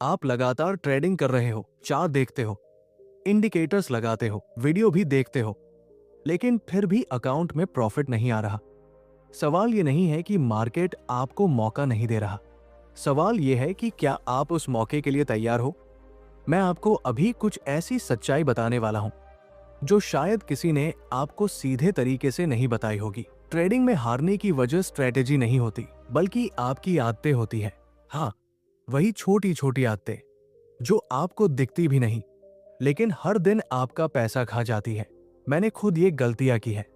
आप लगातार ट्रेडिंग कर रहे हो, चार्ट देखते हो, इंडिकेटर्स लगाते हो, वीडियो भी देखते हो, लेकिन फिर भी अकाउंट में प्रॉफिट नहीं आ रहा। सवाल ये नहीं है कि मार्केट आपको मौका नहीं दे रहा। सवाल ये है कि क्या आप उस मौके के लिए तैयार हो। मैं आपको अभी कुछ ऐसी सच्चाई बताने वाला हूं जो शायद किसी ने आपको सीधे तरीके से नहीं बताई होगी। ट्रेडिंग में हारने की वजह स्ट्रेटेजी नहीं होती, बल्कि आपकी आदतें होती है। हाँ, वही छोटी छोटी आदतें जो आपको दिखती भी नहीं, लेकिन हर दिन आपका पैसा खा जाती है। मैंने खुद ये गलतियां की है,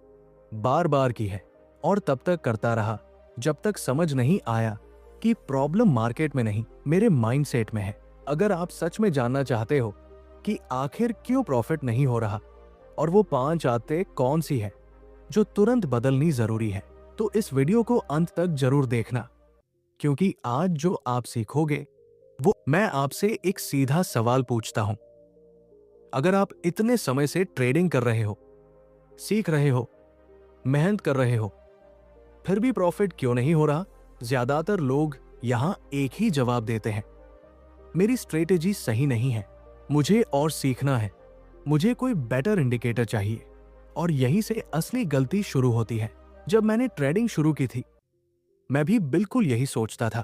बार बार की है, और तब तक करता रहा जब तक समझ नहीं आया कि प्रॉब्लम मार्केट में नहीं, मेरे माइंडसेट में है। अगर आप सच में जानना चाहते हो कि आखिर क्यों प्रॉफिट नहीं हो रहा और वो 5 आदतें कौन सी है जो तुरंत बदलनी जरूरी है, तो इस वीडियो को अंत तक जरूर देखना, क्योंकि आज जो आप सीखोगे वो मैं आपसे एक सीधा सवाल पूछता हूं। अगर आप इतने समय से ट्रेडिंग कर रहे हो, सीख रहे हो, मेहनत कर रहे हो, फिर भी प्रॉफिट क्यों नहीं हो रहा? ज्यादातर लोग यहां एक ही जवाब देते हैं, मेरी स्ट्रेटेजी सही नहीं है, मुझे और सीखना है, मुझे कोई बेटर इंडिकेटर चाहिए। और यहीं से असली गलती शुरू होती है। जब मैंने ट्रेडिंग शुरू की थी, मैं भी बिल्कुल यही सोचता था।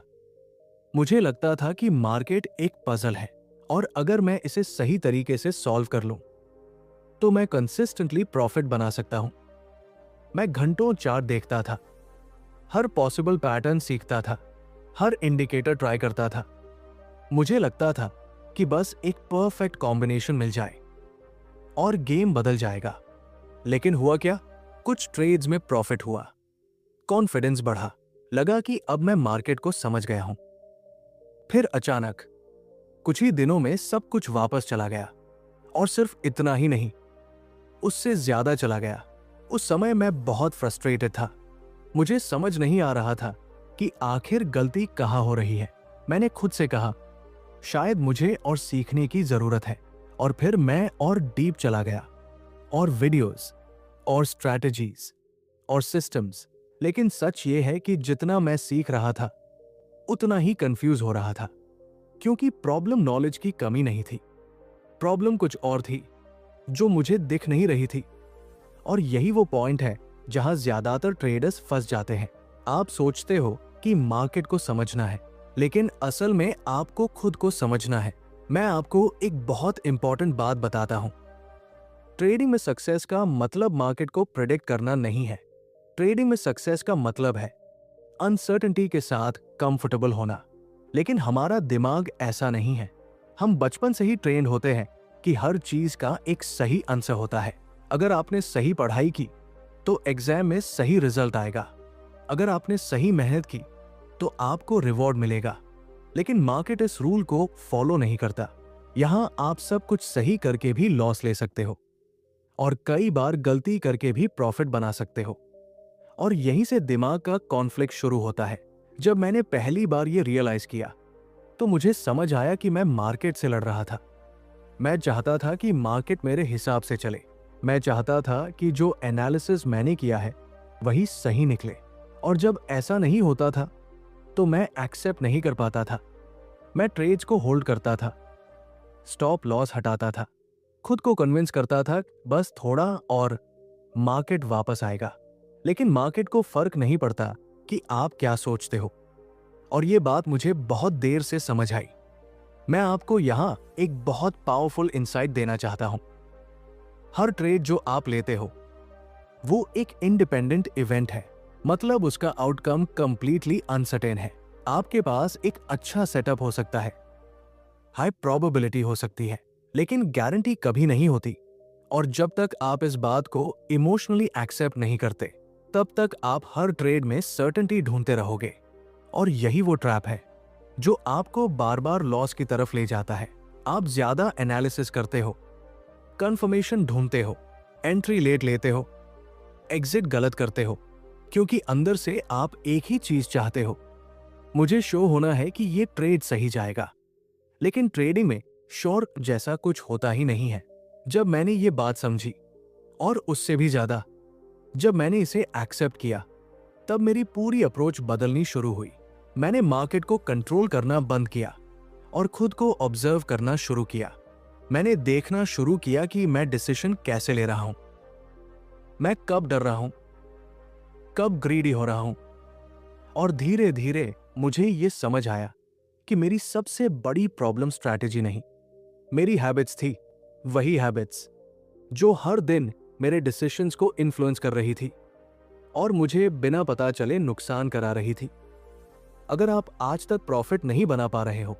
मुझे लगता था कि मार्केट एक पजल है और अगर मैं इसे सही तरीके से सॉल्व कर लूं तो मैं कंसिस्टेंटली प्रॉफिट बना सकता हूं। मैं घंटों चार्ट देखता था, हर पॉसिबल पैटर्न सीखता था, हर इंडिकेटर ट्राई करता था। मुझे लगता था कि बस एक परफेक्ट कॉम्बिनेशन मिल जाए और गेम बदल जाएगा। लेकिन हुआ क्या? कुछ ट्रेड्स में प्रॉफिट हुआ, कॉन्फिडेंस बढ़ा, लगा कि अब मैं मार्केट को समझ गया हूं। फिर अचानक कुछ ही दिनों में सब कुछ वापस चला गया, और सिर्फ इतना ही नहीं, उससे ज्यादा चला गया। उस समय मैं बहुत फ्रस्ट्रेटेड था। मुझे समझ नहीं आ रहा था कि आखिर गलती कहां हो रही है। मैंने खुद से कहा, शायद मुझे और सीखने की जरूरत है। और फिर मैं और डीप चला गया, और वीडियोस, और स्ट्रैटेजीज, और सिस्टम्स। लेकिन सच ये है कि जितना मैं सीख रहा था उतना ही कंफ्यूज हो रहा था, क्योंकि प्रॉब्लम नॉलेज की कमी नहीं थी, प्रॉब्लम कुछ और थी जो मुझे दिख नहीं रही थी। और यही वो पॉइंट है जहां ज्यादातर ट्रेडर्स फंस जाते हैं। आप सोचते हो कि मार्केट को समझना है, लेकिन असल में आपको खुद को समझना है। मैं आपको एक बहुत इंपॉर्टेंट बात बताता हूं। ट्रेडिंग में सक्सेस का मतलब मार्केट को प्रेडिक्ट करना नहीं है। ट्रेडिंग में सक्सेस का मतलब है अनसर्टेनिटी के साथ कंफर्टेबल होना। लेकिन हमारा दिमाग ऐसा नहीं है। हम बचपन से ही ट्रेंड होते हैं कि हर चीज का एक सही आंसर होता है। अगर आपने सही पढ़ाई की तो एग्जाम में सही रिजल्ट आएगा। अगर आपने सही मेहनत की तो आपको रिवॉर्ड मिलेगा। लेकिन मार्केट इस रूल को फॉलो नहीं करता। यहां आप सब कुछ सही करके भी लॉस ले सकते हो, और कई बार गलती करके भी प्रॉफिट बना सकते हो। और यहीं से दिमाग का कॉन्फ्लिक्ट शुरू होता है। जब मैंने पहली बार ये रियलाइज किया तो मुझे समझ आया कि मैं मार्केट से लड़ रहा था। मैं चाहता था कि मार्केट मेरे हिसाब से चले। मैं चाहता था कि जो एनालिसिस मैंने किया है वही सही निकले, और जब ऐसा नहीं होता था तो मैं एक्सेप्ट नहीं कर पाता था। मैं ट्रेड्स को होल्ड करता था, स्टॉप लॉस हटाता था, खुद को कन्विंस करता था बस थोड़ा और मार्केट वापस आएगा। लेकिन मार्केट को फर्क नहीं पड़ता कि आप क्या सोचते हो, और ये बात मुझे बहुत देर से समझ आई। मैं आपको यहां एक बहुत पावरफुल इंसाइट देना चाहता हूं। हर ट्रेड जो आप लेते हो वो एक इंडिपेंडेंट इवेंट है, मतलब उसका आउटकम कंप्लीटली अनसर्टेन है। आपके पास एक अच्छा सेटअप हो सकता है, हाई प्रोबेबिलिटी हो सकती है, लेकिन गारंटी कभी नहीं होती। और जब तक आप इस बात को इमोशनली एक्सेप्ट नहीं करते, तब तक आप हर ट्रेड में सर्टेनिटी ढूंढते रहोगे। और यही वो ट्रैप है जो आपको बार बार लॉस की तरफ ले जाता है। आप ज्यादा एनालिसिस करते हो, कंफर्मेशन ढूंढते हो, एंट्री लेट लेते हो, एग्जिट गलत करते हो, क्योंकि अंदर से आप एक ही चीज चाहते हो, मुझे शो होना है कि ये ट्रेड सही जाएगा। लेकिन ट्रेडिंग में श्योर जैसा कुछ होता ही नहीं है। जब मैंने ये बात समझी, और उससे भी ज्यादा जब मैंने इसे एक्सेप्ट किया, तब मेरी पूरी अप्रोच बदलनी शुरू हुई। मैंने मार्केट को कंट्रोल करना बंद किया और खुद को ऑब्जर्व करना शुरू किया। मैंने देखना शुरू किया कि मैं डिसीजन कैसे ले रहा हूं, मैं कब डर रहा हूं, कब ग्रीडी हो रहा हूं। और धीरे धीरे मुझे यह समझ आया कि मेरी सबसे बड़ी प्रॉब्लम स्ट्रैटेजी नहीं, मेरी हैबिट्स थी। वही हैबिट्स जो हर दिन मेरे डिसीजंस को इन्फ्लुएंस कर रही थी और मुझे बिना पता चले नुकसान करा रही थी। अगर आप आज तक प्रॉफिट नहीं बना पा रहे हो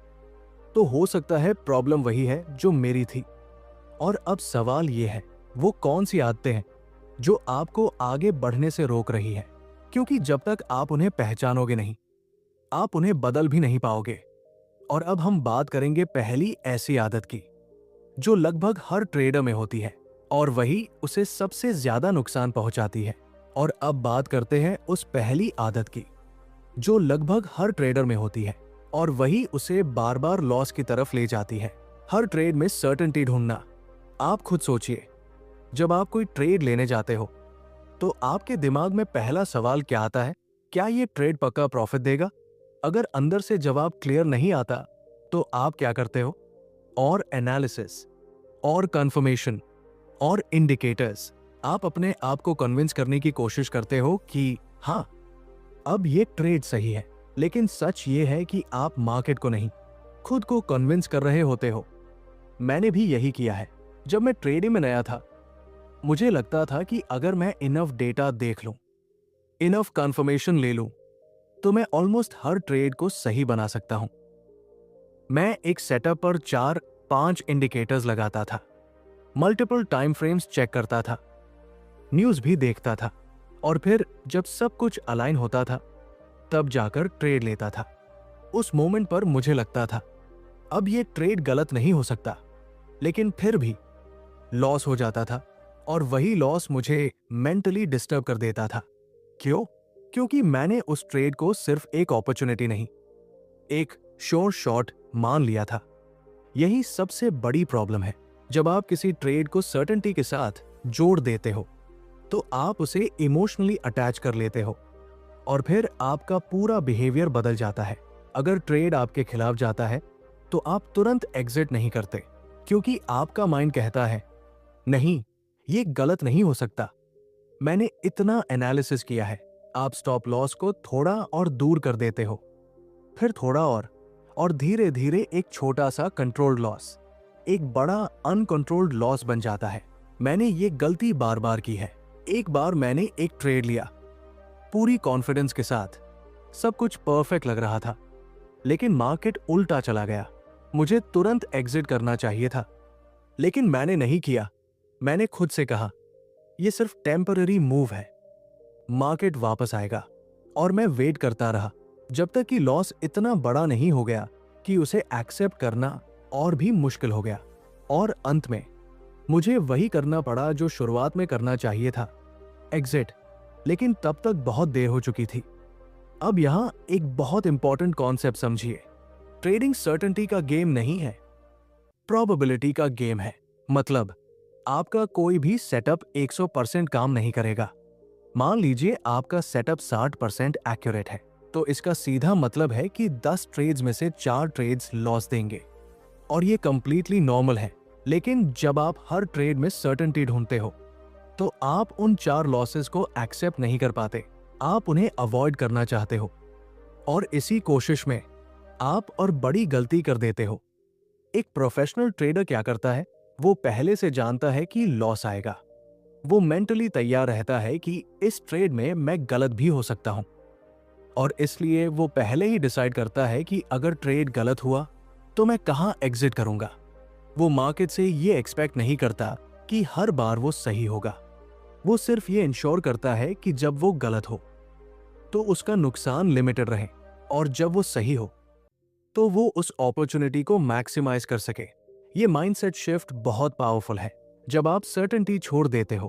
तो हो सकता है प्रॉब्लम वही है जो मेरी थी। और अब सवाल यह है, वो कौन सी आदतें हैं जो आपको आगे बढ़ने से रोक रही है? क्योंकि जब तक आप उन्हें पहचानोगे नहीं, आप उन्हें बदल भी नहीं पाओगे। और अब हम बात करेंगे पहली ऐसी आदत की जो लगभग हर ट्रेडर में होती है और वही उसे सबसे ज्यादा नुकसान पहुंचाती है। और अब बात करते हैं उस पहली आदत की जो लगभग हर ट्रेडर में होती है और वही उसे बार बार लॉस की तरफ ले जाती है। हर ट्रेड में सर्टेनिटी ढूंढना। आप खुद सोचिए, जब आप कोई ट्रेड लेने जाते हो तो आपके दिमाग में पहला सवाल क्या आता है? क्या ये ट्रेड पक्का प्रॉफिट देगा? अगर अंदर से जवाब क्लियर नहीं आता तो आप क्या करते हो? और एनालिसिस और कंफर्मेशन और इंडिकेटर्स, आप अपने आप को कन्विंस करने की कोशिश करते हो कि हाँ, अब ये ट्रेड सही है। लेकिन सच ये है कि आप मार्केट को नहीं, खुद को कन्विंस कर रहे होते हो। मैंने भी यही किया है। जब मैं ट्रेडिंग में नया था, मुझे लगता था कि अगर मैं इनफ डेटा देख लूं, इनफ कंफर्मेशन ले लूं, तो मैं ऑलमोस्ट हर ट्रेड को सही बना सकता हूं। मैं एक सेटअप पर 4-5 इंडिकेटर्स लगाता था, मल्टीपल टाइम फ्रेम्स चेक करता था, न्यूज़ भी देखता था और फिर जब सब कुछ अलाइन होता था तब जाकर ट्रेड लेता था। उस मोमेंट पर मुझे लगता था अब ये ट्रेड गलत नहीं हो सकता, लेकिन फिर भी लॉस हो जाता था और वही लॉस मुझे मेंटली डिस्टर्ब कर देता था। क्यों? क्योंकि मैंने उस ट्रेड को सिर्फ एक अपॉर्चुनिटी नहीं, एक श्योर शॉट मान लिया था। यही सबसे बड़ी प्रॉब्लम है। जब आप किसी ट्रेड को सर्टेनिटी के साथ जोड़ देते हो तो आप उसे इमोशनली अटैच कर लेते हो और फिर आपका पूरा बिहेवियर बदल जाता है। अगर ट्रेड आपके खिलाफ जाता है तो आप तुरंत एग्जिट नहीं करते, क्योंकि आपका माइंड कहता है नहीं, ये गलत नहीं हो सकता। मैंने इतना एनालिसिस किया है। आप स्टॉप लॉस को थोड़ा और दूर कर देते हो, फिर थोड़ा और धीरे धीरे एक छोटा सा कंट्रोल्ड लॉस एक बड़ा अनकंट्रोल्ड लॉस बन जाता है। मैंने ये गलती बार बार की है। एक बार मैंने एक ट्रेड लिया पूरी कॉन्फिडेंस के साथ, सब कुछ परफेक्ट लग रहा था, लेकिन मार्केट उल्टा चला गया। मुझे तुरंत एग्जिट करना चाहिए था, लेकिन मैंने नहीं किया। मैंने खुद से कहा यह सिर्फ टेम्पररी मूव है, मार्केट वापस आएगा। और मैं वेट करता रहा जब तक कि लॉस इतना बड़ा नहीं हो गया कि उसे एक्सेप्ट करना और भी मुश्किल हो गया। और अंत में मुझे वही करना पड़ा जो शुरुआत में करना चाहिए था, एग्जिट। लेकिन तब तक बहुत देर हो चुकी थी। अब यहां एक बहुत इंपॉर्टेंट कॉन्सेप्ट समझिए। ट्रेडिंग सर्टेनिटी का गेम नहीं है, प्रोबेबिलिटी का गेम है। मतलब आपका कोई भी सेटअप 100% काम नहीं करेगा। मान लीजिए आपका सेटअप 60% एक्यूरेट है, तो इसका सीधा मतलब है कि 10 ट्रेड्स में से 4 ट्रेड्स लॉस देंगे और ये कंप्लीटली नॉर्मल है। लेकिन जब आप हर ट्रेड में सर्टेनिटी ढूंढते हो तो आप उन 4 लॉसेस को एक्सेप्ट नहीं कर पाते, आप उन्हें अवॉइड करना चाहते हो और इसी कोशिश में आप और बड़ी गलती कर देते हो। एक प्रोफेशनल ट्रेडर क्या करता है? वो पहले से जानता है कि लॉस आएगा। वो मेंटली तैयार रहता है कि इस ट्रेड में मैं गलत भी हो सकता हूं और इसलिए वो पहले ही डिसाइड करता है कि अगर ट्रेड गलत हुआ तो मैं कहां एग्जिट करूंगा। वो मार्केट से ये एक्सपेक्ट नहीं करता कि हर बार वो सही होगा। वो सिर्फ ये इंश्योर करता है कि जब वो गलत हो तो उसका नुकसान लिमिटेड रहे और जब वो सही हो तो वो उस अपॉर्चुनिटी को मैक्सिमाइज कर सके। ये माइंडसेट शिफ्ट बहुत पावरफुल है। जब आप सर्टेनिटी छोड़ देते हो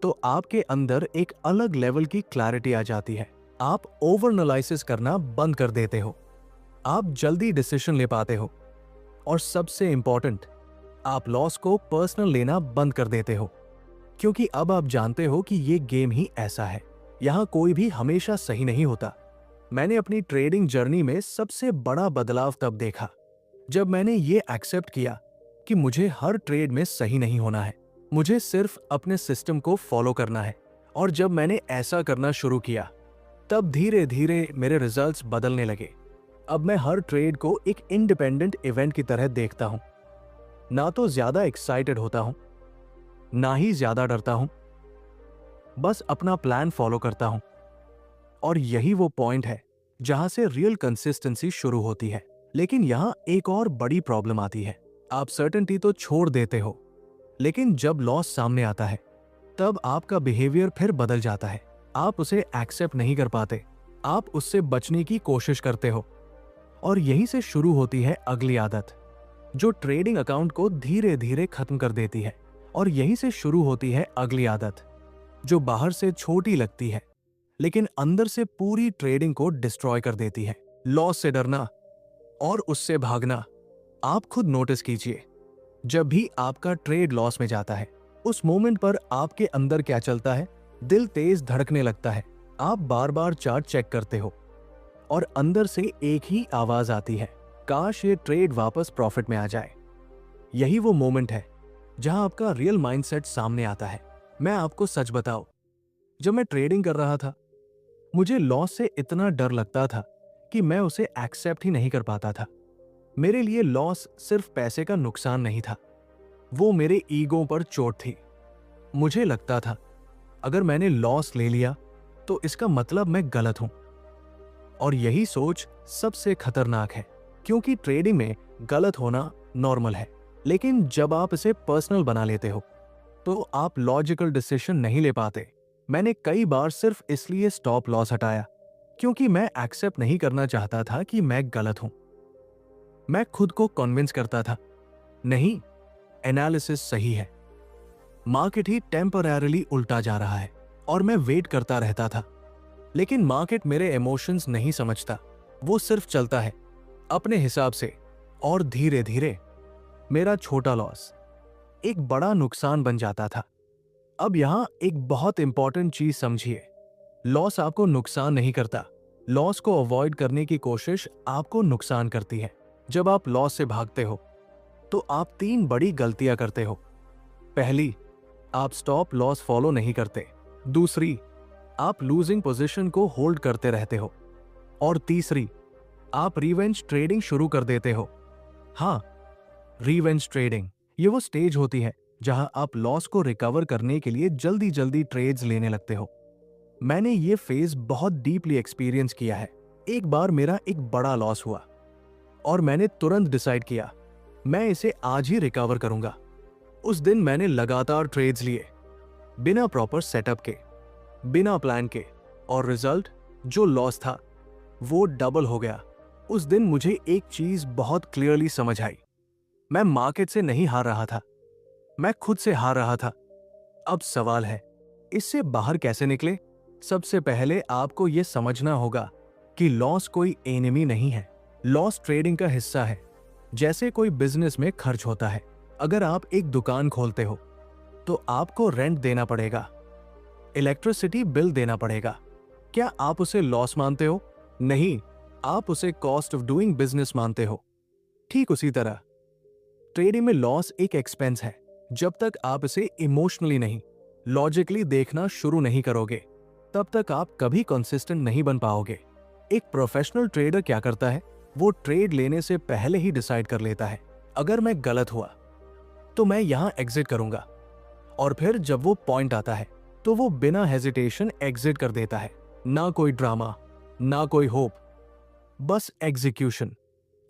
तो आपके अंदर एक अलग लेवल की क्लैरिटी आ जाती है। आप ओवर एनालिसिस करना बंद कर देते हो, आप जल्दी डिसीजन ले पाते हो और सबसे इंपॉर्टेंट, आप लॉस को पर्सनल लेना बंद कर देते हो, क्योंकि अब आप जानते हो कि ये गेम ही ऐसा है। यहां कोई भी हमेशा सही नहीं होता। मैंने अपनी ट्रेडिंग जर्नी में सबसे बड़ा बदलाव तब देखा जब मैंने ये एक्सेप्ट किया कि मुझे हर ट्रेड में सही नहीं होना है, मुझे सिर्फ अपने सिस्टम को फॉलो करना है, और जब मैंने ऐसा करना शुरू किया तब धीरे धीरे मेरे रिजल्ट्स बदलने लगे। अब मैं हर ट्रेड को एक इंडिपेंडेंट इवेंट की तरह देखता हूं। ना तो ज्यादा एक्साइटेड होता हूं, ना ही ज्यादा डरता हूं, बस अपना प्लान फॉलो करता हूं। और यही वो पॉइंट है जहां से रियल कंसिस्टेंसी शुरू होती है। लेकिन यहां एक और बड़ी प्रॉब्लम आती है। आप सर्टेनिटी तो छोड़ देते हो, लेकिन जब लॉस सामने आता है तब आपका बिहेवियर फिर बदल जाता है। आप उसे एक्सेप्ट नहीं कर पाते, आप उससे बचने की कोशिश करते हो। और यहीं से शुरू होती है अगली आदत, जो ट्रेडिंग अकाउंट को धीरे धीरे खत्म कर देती है। और यहीं से शुरू होती है अगली आदत, जो बाहर से छोटी लगती है लेकिन अंदर से पूरी ट्रेडिंग को डिस्ट्रॉय कर देती है। लॉस से डरना और उससे भागना। आप खुद नोटिस कीजिए, जब भी आपका ट्रेड लॉस में जाता है, उस मोमेंट पर आपके अंदर क्या चलता है? दिल तेज धड़कने लगता है, आप बार बार चार्ट चेक करते हो और अंदर से एक ही आवाज आती है, काश ये ट्रेड वापस प्रॉफिट में आ जाए। यही वो मोमेंट है जहां आपका रियल माइंडसेट सामने आता है। मैं आपको सच बताऊं, जब मैं ट्रेडिंग कर रहा था मुझे लॉस से इतना डर लगता था कि मैं उसे एक्सेप्ट ही नहीं कर पाता था। मेरे लिए लॉस सिर्फ पैसे का नुकसान नहीं था, वो मेरे ईगो पर चोट थी। मुझे लगता था अगर मैंने लॉस ले लिया तो इसका मतलब मैं गलत हूं। और यही सोच सबसे खतरनाक है, क्योंकि ट्रेडिंग में गलत होना नॉर्मल है, लेकिन जब आप इसे पर्सनल बना लेते हो तो आप लॉजिकल डिसीजन नहीं ले पाते। मैंने कई बार सिर्फ इसलिए स्टॉप लॉस हटाया क्योंकि मैं एक्सेप्ट नहीं करना चाहता था कि मैं गलत हूं। मैं खुद को कन्विंस करता था, नहीं, एनालिसिस सही है, मार्केट ही टेम्पररीली उल्टा जा रहा है। और मैं वेट करता रहता था, लेकिन मार्केट मेरे इमोशंस नहीं समझता, वो सिर्फ चलता है अपने हिसाब से। और धीरे धीरे मेरा छोटा लॉस एक बड़ा नुकसान बन जाता था। अब यहां एक बहुत इंपॉर्टेंट चीज समझिए, लॉस आपको नुकसान नहीं करता, लॉस को अवॉइड करने की कोशिश आपको नुकसान करती है। जब आप लॉस से भागते हो तो आप 3 बड़ी गलतियां करते हो। पहली, आप स्टॉप लॉस फॉलो नहीं करते। दूसरी, आप लूजिंग पोजीशन को होल्ड करते रहते हो। और तीसरी, आप रिवेंज ट्रेडिंग शुरू कर देते हो। हाँ, रिवेंज ट्रेडिंग ये वो स्टेज होती है जहां आप लॉस को रिकवर करने के लिए जल्दी जल्दी ट्रेड्स लेने लगते हो। मैंने ये फेज बहुत डीपली एक्सपीरियंस किया है। एक बार मेरा एक बड़ा लॉस हुआ और मैंने तुरंत डिसाइड किया मैं इसे आज ही रिकवर करूंगा। उस दिन मैंने लगातार ट्रेड्स लिए, बिना प्रॉपर सेटअप के, बिना प्लान के, और रिजल्ट जो लॉस था वो डबल हो गया। उस दिन मुझे एक चीज बहुत क्लियरली समझ आई, मैं मार्केट से नहीं हार रहा था, मैं खुद से हार रहा था। अब सवाल है, इससे बाहर कैसे निकले? सबसे पहले आपको यह समझना होगा कि लॉस कोई एनिमी नहीं है, लॉस ट्रेडिंग का हिस्सा है। जैसे कोई बिजनेस में खर्च होता है, अगर आप एक दुकान खोलते हो तो आपको रेंट देना पड़ेगा, इलेक्ट्रिसिटी बिल देना पड़ेगा। क्या आप उसे लॉस मानते हो? नहीं, आप उसे कॉस्ट ऑफ डूइंग बिजनेस मानते हो। ठीक उसी तरह ट्रेडिंग में लॉस एक एक्सपेंस है। जब तक आप इसे इमोशनली नहीं, लॉजिकली देखना शुरू नहीं करोगे, तब तक आप कभी कंसिस्टेंट नहीं बन पाओगे। एक प्रोफेशनल ट्रेडर क्या करता है? वो ट्रेड लेने से पहले ही डिसाइड कर लेता है, अगर मैं गलत हुआ तो मैं यहां एग्जिट करूंगा। और फिर जब वो पॉइंट आता है तो वो बिना हेजिटेशन एग्जिट कर देता है। ना कोई ड्रामा, ना कोई होप, बस एग्जीक्यूशन।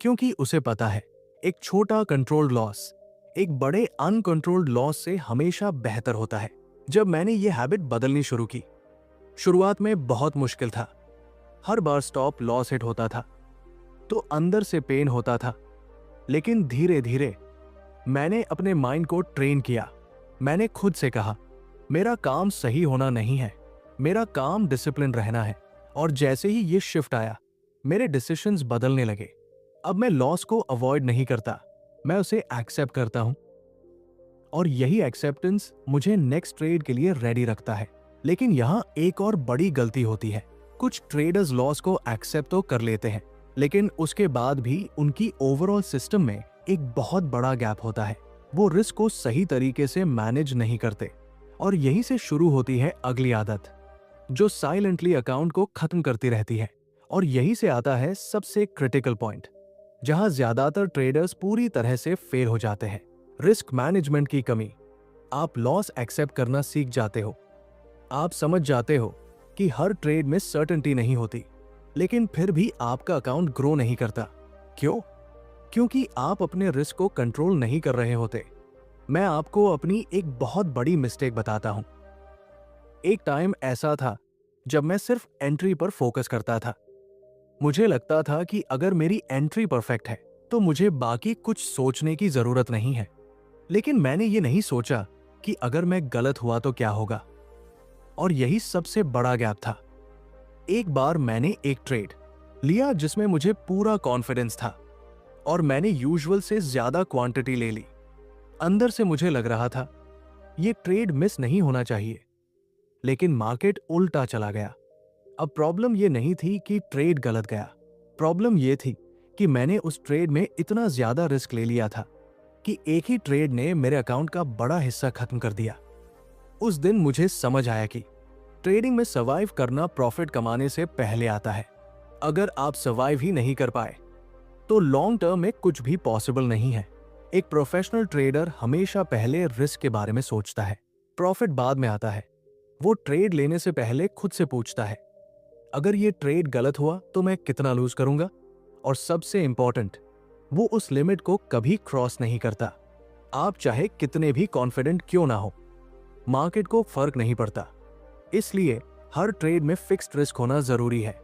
क्योंकि उसे पता है एक छोटा कंट्रोल्ड लॉस एक बड़े अनकंट्रोल्ड लॉस से हमेशा बेहतर होता है। जब मैंने ये हैबिट बदलनी शुरू की, शुरुआत में बहुत मुश्किल था। हर बार स्टॉप लॉस हिट होता था तो अंदर से पेन होता था, लेकिन धीरे धीरे मैंने अपने माइंड को ट्रेन किया। मैंने खुद से कहा, मेरा काम सही होना नहीं है, मेरा काम डिसिप्लिन रहना है। और जैसे ही ये शिफ्ट आया, मेरे डिसीजंस बदलने लगे। अब मैं लॉस को अवॉइड नहीं करता, मैं उसे एक्सेप्ट करता हूं। और यही एक्सेप्टेंस मुझे नेक्स्ट ट्रेड के लिए रेडी रखता है। लेकिन यहां एक और बड़ी गलती होती है। कुछ ट्रेडर्स लॉस को एक्सेप्ट तो कर लेते हैं, लेकिन उसके बाद भी उनकी ओवरऑल सिस्टम में एक बहुत बड़ा गैप होता है। वो रिस्क को सही तरीके से मैनेज नहीं करते और यहीं से शुरू होती है अगली आदत, जो साइलेंटली अकाउंट को खत्म करती रहती है। और यहीं से आता है सबसे क्रिटिकल पॉइंट, जहां ज्यादातर ट्रेडर्स पूरी तरह से फेल हो जाते हैं। रिस्क मैनेजमेंट की कमी। आप लॉस एक्सेप्ट करना सीख जाते हो। आप समझ जाते हो कि हर ट्रेड में सर्टेनिटी नहीं होती, लेकिन फिर भी आपका अकाउंट ग्रो नहीं करता। क्यों? क्योंकि आप अपने रिस्क को कंट्रोल नहीं कर रहे होते। मैं आपको अपनी एक बहुत बड़ी मिस्टेक बताता हूं। एक टाइम ऐसा था जब मैं सिर्फ एंट्री पर फोकस करता था। मुझे लगता था कि अगर मेरी एंट्री परफेक्ट है तो मुझे बाकी कुछ सोचने की जरूरत नहीं है। लेकिन मैंने ये नहीं सोचा कि अगर मैं गलत हुआ तो क्या होगा। और यही सबसे बड़ा गैप था। एक बार मैंने एक ट्रेड लिया जिसमें मुझे पूरा कॉन्फिडेंस था और मैंने यूजुअल से ज्यादा क्वांटिटी ले ली। अंदर से मुझे लग रहा था ये ट्रेड मिस नहीं होना चाहिए, लेकिन मार्केट उल्टा चला गया। अब प्रॉब्लम ये नहीं थी कि ट्रेड गलत गया, प्रॉब्लम ये थी कि मैंने उस ट्रेड में इतना ज्यादा रिस्क ले लिया था कि एक ही ट्रेड ने मेरे अकाउंट का बड़ा हिस्सा खत्म कर दिया। उस दिन मुझे समझ आया कि ट्रेडिंग में सर्वाइव करना प्रॉफिट कमाने से पहले आता है। अगर आप सर्वाइव ही नहीं कर पाए तो लॉन्ग टर्म में कुछ भी पॉसिबल नहीं है। एक प्रोफेशनल ट्रेडर हमेशा पहले रिस्क के बारे में सोचता है, प्रॉफिट बाद में आता है। वो ट्रेड लेने से पहले खुद से पूछता है, अगर ये ट्रेड गलत हुआ तो मैं कितना लूज करूंगा? और सबसे इंपॉर्टेंट, वो उस लिमिट को कभी क्रॉस नहीं करता। आप चाहे कितने भी कॉन्फिडेंट क्यों ना हो, मार्केट को फर्क नहीं पड़ता। इसलिए हर ट्रेड में फिक्स्ड रिस्क होना जरूरी है।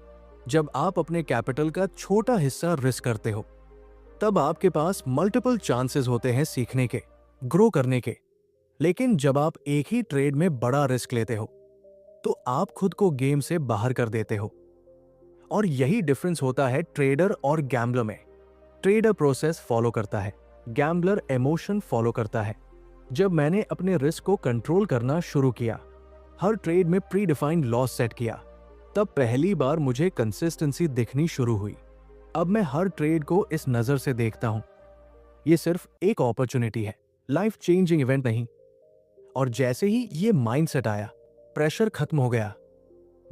जब आप अपने कैपिटल का छोटा हिस्सा रिस्क करते हो, तब आपके पास मल्टीपल चांसेस होते हैं सीखने के, ग्रो करने के। लेकिन जब आप एक ही ट्रेड में बड़ा रिस्क लेते हो, तो आप खुद को गेम से बाहर कर देते हो। और यही डिफरेंस होता है ट्रेडर और गैम्बलर में। ट्रेडर प्रोसेस फॉलो करता है, गैम्बलर इमोशन फॉलो करता है। जब मैंने अपने रिस्क को कंट्रोल करना शुरू किया, हर ट्रेड में प्री डिफाइंड लॉस सेट किया, तब पहली बार मुझे कंसिस्टेंसी दिखनी शुरू हुई। अब मैं हर ट्रेड को इस नजर से देखता हूं, ये सिर्फ एक अपॉर्चुनिटी है, लाइफ चेंजिंग इवेंट नहीं। और जैसे ही ये माइंडसेट आया, प्रेशर खत्म हो गया,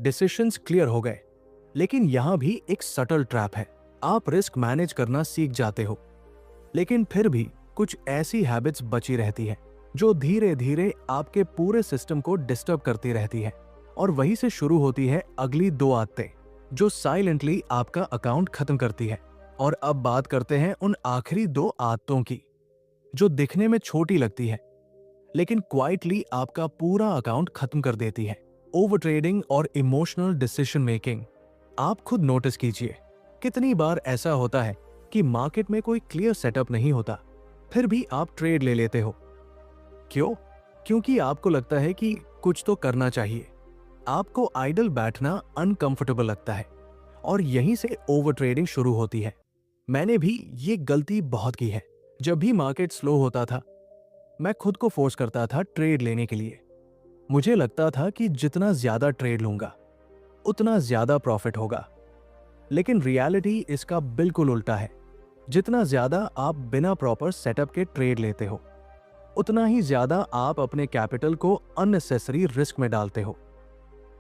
डिसीजंस क्लियर हो गए। लेकिन यहां भी एक सटल ट्रैप है। आप रिस्क मैनेज करना सीख जाते हो, लेकिन फिर भी कुछ ऐसी हैबिट्स बची रहती है जो धीरे धीरे आपके पूरे सिस्टम को डिस्टर्ब करती रहती है। और वहीं से शुरू होती है अगली दो आदतें जो साइलेंटली आपका अकाउंट खत्म करती है। और अब बात करते हैं उन आखिरी दो आदतों की जो दिखने में छोटी लगती है, लेकिन क्वाइटली आपका पूरा अकाउंट खत्म कर देती है। ओवर ट्रेडिंग और इमोशनल डिसीजन मेकिंग। आप खुद नोटिस कीजिए, कितनी बार ऐसा होता है कि मार्केट में कोई क्लियर सेटअप नहीं होता, फिर भी आप ट्रेड ले लेते हो। क्यों? क्योंकि आपको लगता है कि कुछ तो करना चाहिए। आपको आइडल बैठना अनकंफर्टेबल लगता है और यहीं से ओवर ट्रेडिंग शुरू होती है। मैंने भी ये गलती बहुत की है। जब भी मार्केट स्लो होता था, मैं खुद को फोर्स करता था ट्रेड लेने के लिए। मुझे लगता था कि जितना ज्यादा ट्रेड लूंगा उतना ज्यादा प्रॉफिट होगा। लेकिन रियलिटी इसका बिल्कुल उल्टा है। जितना ज्यादा आप बिना प्रॉपर सेटअप के ट्रेड लेते हो, उतना ही ज्यादा आप अपने कैपिटल को अननेसेसरी रिस्क में डालते हो।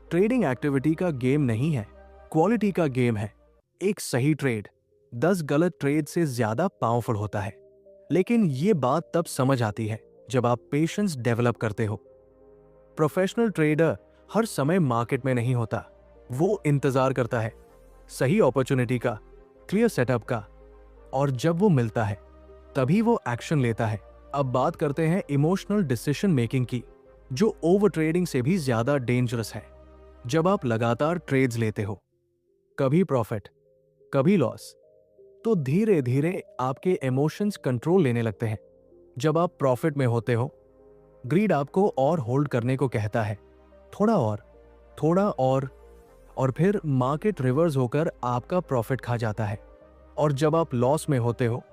ट्रेडिंग एक्टिविटी का गेम नहीं है, क्वालिटी का गेम है। एक सही ट्रेड 10 गलत ट्रेड से ज्यादा पावरफुल होता है। लेकिन ये बात तब समझ आती है जब आप पेशेंस डेवलप करते हो। प्रोफेशनल ट्रेडर हर समय मार्केट में नहीं होता, वो इंतजार करता है सही अपॉर्चुनिटी का, क्लियर सेटअप का, और जब वो मिलता है तभी वो एक्शन लेता है। अब बात करते हैं इमोशनल डिसीजन मेकिंग की, जो ओवर ट्रेडिंग से भी ज्यादा डेंजरस है। जब आप लगातार ट्रेड्स लेते हो, कभी प्रॉफिट कभी लॉस, तो धीरे धीरे आपके इमोशंस कंट्रोल लेने लगते हैं। जब आप प्रॉफिट में होते हो, ग्रीड आपको और होल्ड करने को कहता है, थोड़ा और फिर मार्केट रिवर्स होकर आपका प्रॉफिट खा जाता है। और जब आप लॉस में होते हो,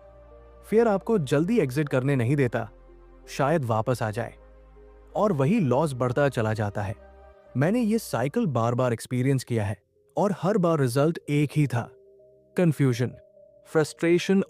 फिर आपको जल्दी एग्जिट करने नहीं देता, शायद वापस आ जाए, और वही लॉस बढ़ता चला जाता है। मैंने ये साइकिल बार बार एक्सपीरियंस किया है और हर बार रिजल्ट एक ही था, कंफ्यूजन, फ्रस्ट्रेशन